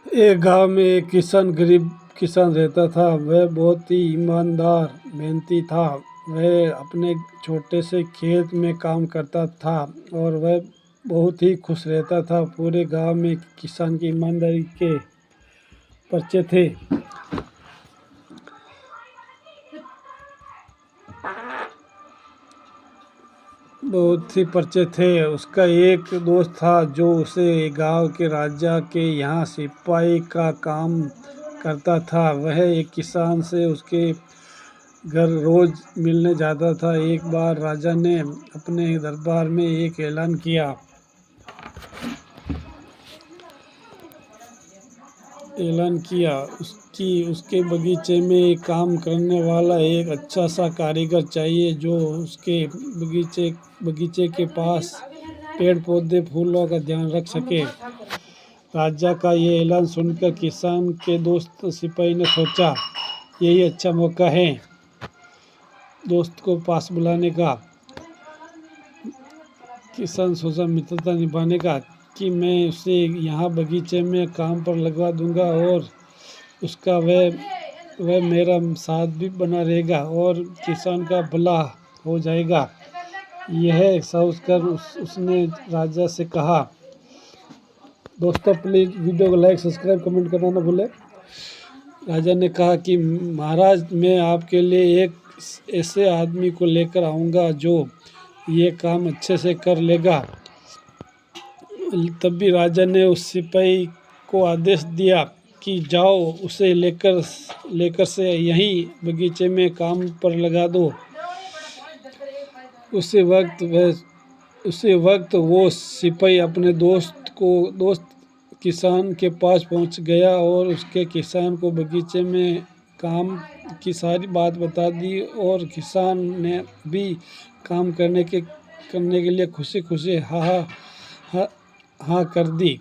एक गांव में एक किसान गरीब किसान रहता था। वह बहुत ही ईमानदार मेहनती था। वह अपने छोटे से खेत में काम करता था और वह बहुत ही खुश रहता था। पूरे गांव में किसान की ईमानदारी के पर्चे थे। बहुत ही पर्चे थे। उसका एक दोस्त था जो उसे गांव के राजा के यहाँ सिपाही का काम करता था। वह एक किसान से उसके घर रोज मिलने जाता था। एक बार राजा ने अपने दरबार में एक ऐलान किया। उसके बगीचे में काम करने वाला एक अच्छा सा कारीगर चाहिए जो उसके बगीचे के पास पेड़ पौधे फूलों का ध्यान रख सके। राजा का ये ऐलान सुनकर किसान के दोस्त सिपाही ने सोचा, यही अच्छा मौका है दोस्त को पास बुलाने का। किसान सोचा मित्रता निभाने का कि मैं उसे यहाँ बगीचे में काम पर लगवा दूंगा और उसका वह मेरा साथ भी बना रहेगा और किसान का भला हो जाएगा। यह सोचकर उसने राजा से कहा। दोस्तों प्लीज़ वीडियो को लाइक सब्सक्राइब कमेंट करना ना भूलें। राजा ने कहा कि महाराज, मैं आपके लिए एक ऐसे आदमी को लेकर आऊँगा जो ये काम अच्छे से कर लेगा। तभी राजा ने उस सिपाही को आदेश दिया कि जाओ उसे लेकर से यहीं बगीचे में काम पर लगा दो। उसी वक्त वो सिपाही अपने दोस्त किसान के पास पहुंच गया और उसके किसान को बगीचे में काम की सारी बात बता दी और किसान ने भी काम करने के लिए खुशी खुशी हाँ कर दी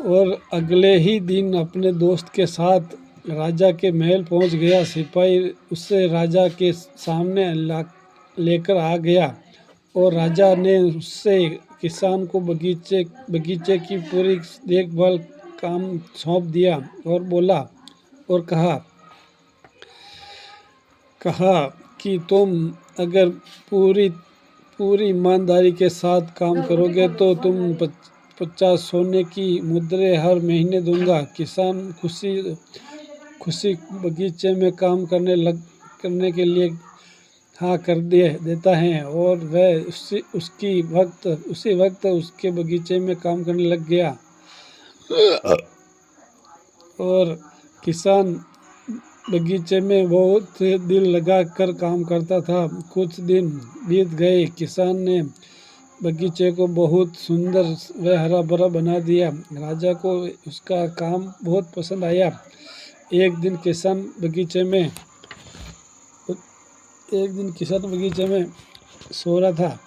और अगले ही दिन अपने दोस्त के साथ राजा के महल पहुंच गया। सिपाही उससे राजा के सामने लेकर आ गया और राजा ने उससे किसान को बगीचे की पूरी देखभाल काम सौंप दिया और बोला और कहा कि तुम अगर पूरी ईमानदारी के साथ काम करोगे तो तुम 50 सोने की मुद्रे हर महीने दूंगा। किसान खुशी बगीचे में काम करने के लिए हाँ कर देता है और वह उसी वक्त उसके बगीचे में काम करने लग गया और किसान बगीचे में बहुत दिल लगा कर काम करता था। कुछ दिन बीत गए। किसान ने बगीचे को बहुत सुंदर व हरा भरा बना दिया। राजा को उसका काम बहुत पसंद आया। एक दिन किसान बगीचे में सो रहा था।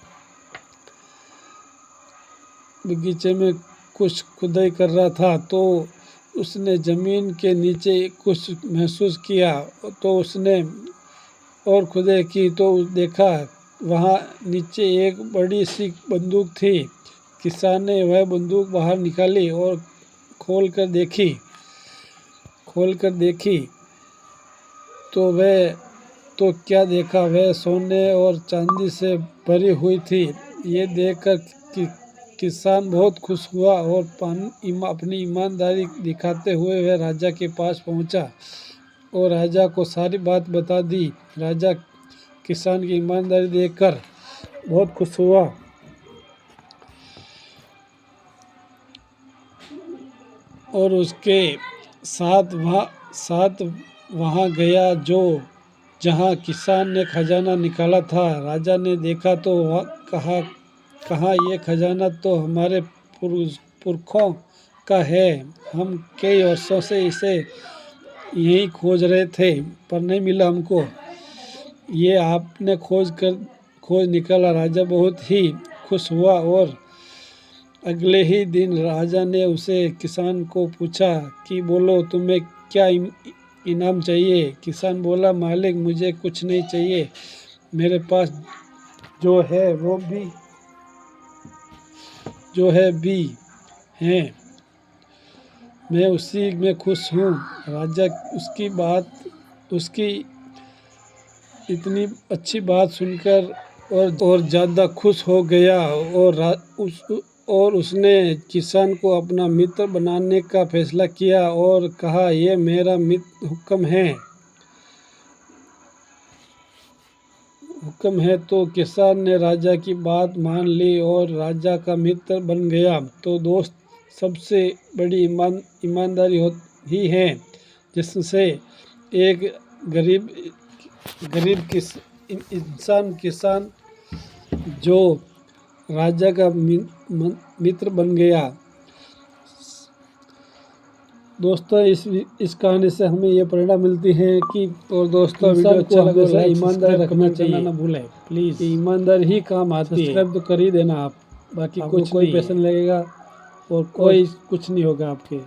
बगीचे में कुछ खुदाई कर रहा था तो उसने ज़मीन के नीचे कुछ महसूस किया तो उसने और खुदाई की तो देखा वहाँ नीचे एक बड़ी सी बंदूक थी। किसान ने वह बंदूक बाहर निकाली और खोल कर देखी तो क्या देखा, वह सोने और चांदी से भरी हुई थी। ये देखकर किसान बहुत खुश हुआ और अपनी ईमानदारी दिखाते हुए वह राजा के पास पहुंचा और राजा को सारी बात बता दी। राजा किसान की ईमानदारी देखकर बहुत खुश हुआ और उसके साथ वहाँ गया जहाँ किसान ने खजाना निकाला था। राजा ने देखा तो कहा ये खजाना तो हमारे पुरखों का है। हम कई वर्षों से इसे यहीं खोज रहे थे पर नहीं मिला हमको। ये आपने खोज निकाला। राजा बहुत ही खुश हुआ और अगले ही दिन राजा ने उसे किसान को पूछा कि बोलो तुम्हें क्या इनाम चाहिए। किसान बोला, मालिक मुझे कुछ नहीं चाहिए, मेरे पास जो है भी है। मैं उसी में खुश हूँ। राजा उसकी इतनी अच्छी बात सुनकर और ज़्यादा खुश हो गया और उसने किसान को अपना मित्र बनाने का फैसला किया और कहा, यह मेरा हुक्म है। तो किसान ने राजा की बात मान ली और राजा का मित्र बन गया। तो दोस्त, सबसे बड़ी ईमानदारी ही है जिससे एक गरीब किसान जो राजा का मित्र बन गया। दोस्तों, इस कहानी से हमें ये प्रेरणा मिलती है कि और दोस्तों, वीडियो अच्छा लगे तो ईमानदार रखना चाहिए ना भूलें प्लीज़। ईमानदार ही काम आती है। सब्सक्राइब तो कर ही देना आप, बाकी कोई पैसा नहीं लगेगा और कोई कुछ नहीं होगा आपके।